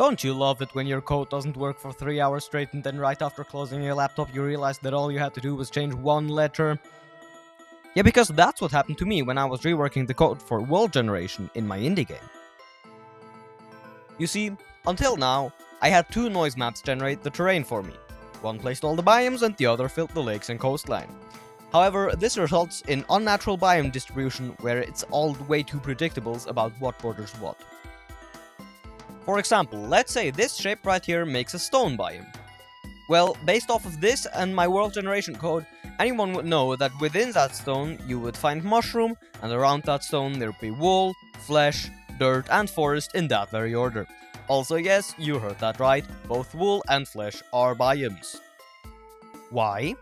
Don't you love it when your code doesn't work for 3 hours straight and then right after closing your laptop you realize that all you had to do was change one letter? Yeah, because that's what happened to me when I was reworking the code for world generation in my indie game. You see, until now, I had two noise maps generate the terrain for me. One placed all the biomes and the other filled the lakes and coastline. However, this results in unnatural biome distribution where it's all way too predictable about what borders what. For example, let's say this shape right here makes a stone biome. Well, based off of this and my world generation code, anyone would know that within that stone you would find mushroom, and around that stone there would be wool, flesh, dirt and forest in that very order. Also yes, you heard that right, both wool and flesh are biomes. Why?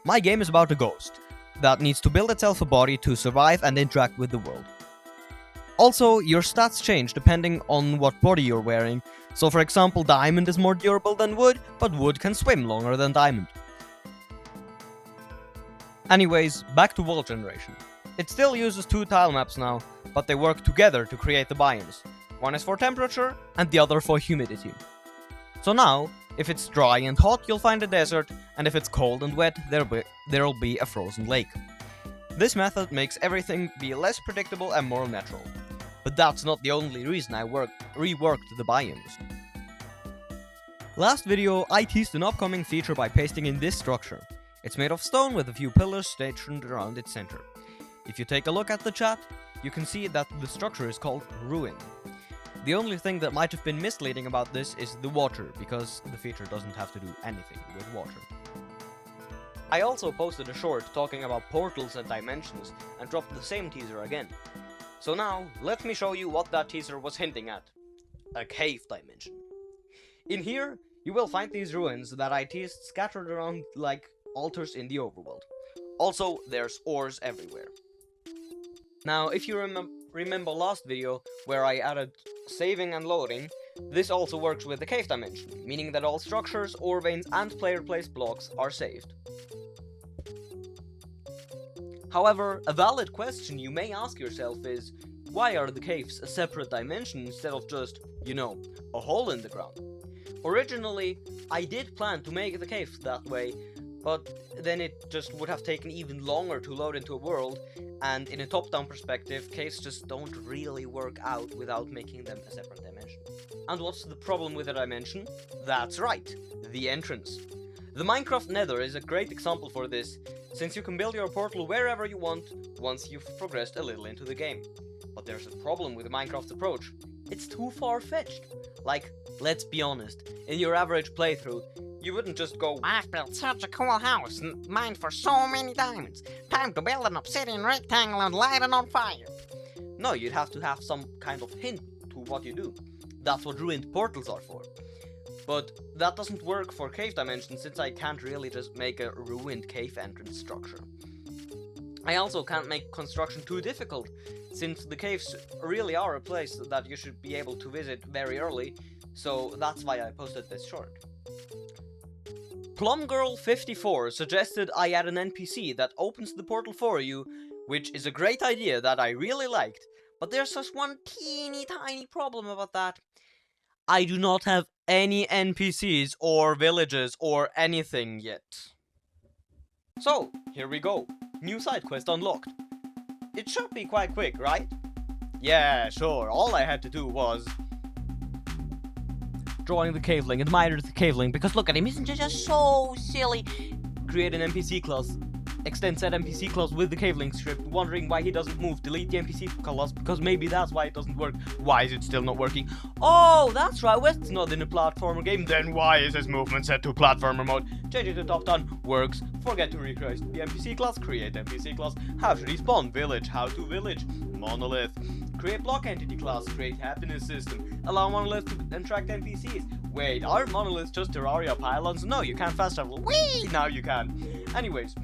My game is about a ghost that needs to build itself a body to survive and interact with the world. Also, your stats change depending on what body you're wearing. So for example, diamond is more durable than wood, but wood can swim longer than diamond. Anyways, back to world generation. It still uses two tile maps now, but they work together to create the biomes. One is for temperature, and the other for humidity. So now, if it's dry and hot, you'll find a desert, and if it's cold and wet, there'll be a frozen lake. This method makes everything be less predictable and more natural. But that's not the only reason I reworked the biomes. Last video, I teased an upcoming feature by pasting in this structure. It's made of stone with a few pillars stationed around its center. If you take a look at the chat, you can see that the structure is called Ruin. The only thing that might have been misleading about this is the water, because the feature doesn't have to do anything with water. I also posted a short talking about portals and dimensions, and dropped the same teaser again. So now, let me show you what that teaser was hinting at. A cave dimension. In here, you will find these ruins that I teased scattered around like altars in the overworld. Also, there's ores everywhere. Now, if you remember last video, where I added saving and loading, this also works with the cave dimension, meaning that all structures, ore veins and player-placed blocks are saved. However, a valid question you may ask yourself is, why are the caves a separate dimension instead of just, a hole in the ground? Originally, I did plan to make the cave that way, but then it just would have taken even longer to load into a world, and in a top-down perspective, caves just don't really work out without making them a separate dimension. And what's the problem with a dimension? That's right, the entrance. The Minecraft Nether is a great example for this, since you can build your portal wherever you want once you've progressed a little into the game. But there's a problem with the Minecraft approach. It's too far-fetched. Like, let's be honest, in your average playthrough, you wouldn't just go, "I've built such a cool house and mined for so many diamonds. Time to build an obsidian rectangle and light it on fire." No, you'd have to have some kind of hint to what you do. That's what ruined portals are for. But that doesn't work for cave dimensions, since I can't really just make a ruined cave entrance structure. I also can't make construction too difficult, since the caves really are a place that you should be able to visit very early, so that's why I posted this short. Plumgirl54 suggested I add an NPC that opens the portal for you, which is a great idea that I really liked, but there's just one teeny tiny problem about that. I do not have any NPCs or villages or anything yet. So, here we go. New side quest unlocked. It should be quite quick, right? Yeah, sure, all I had to do was drawing the caveling, admire the caveling, because look at him, isn't he just so silly? Create an NPC class. Extend said NPC class with the caveling script, wondering why he doesn't move. Delete the NPC class, because maybe that's why it doesn't work. Why is it still not working? Oh, that's right, it's not in a platformer game. Then why is his movement set to platformer mode? Change it to top down. Works. Forget to recreate the NPC class. Create NPC class. How should he spawn? Village. How to village. Monolith. Create block entity class. Create happiness system. Allow monolith to interact NPCs. Wait, are monoliths just Terraria pylons? No, you can't fast travel. Whee! Now you can. Anyways.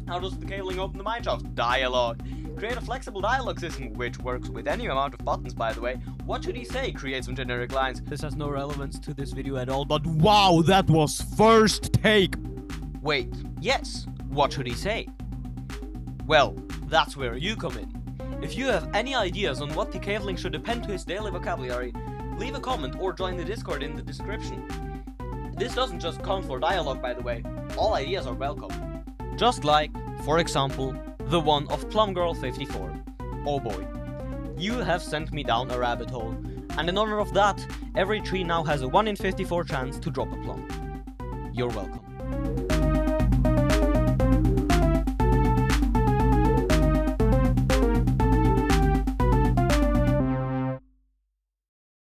How does the cabling open the mineshaft? Dialogue. Create a flexible dialogue system, which works with any amount of buttons, by the way. What should he say? Create some generic lines. This has no relevance to this video at all, but wow, that was first take! Wait, yes, what should he say? Well, that's where you come in. If you have any ideas on what the caveling should append to his daily vocabulary, leave a comment or join the Discord in the description. This doesn't just count for dialogue, by the way. All ideas are welcome. Just like, for example, the one of PlumGirl54. Oh boy. You have sent me down a rabbit hole, and in honor of that, every tree now has a 1 in 54 chance to drop a plum. You're welcome.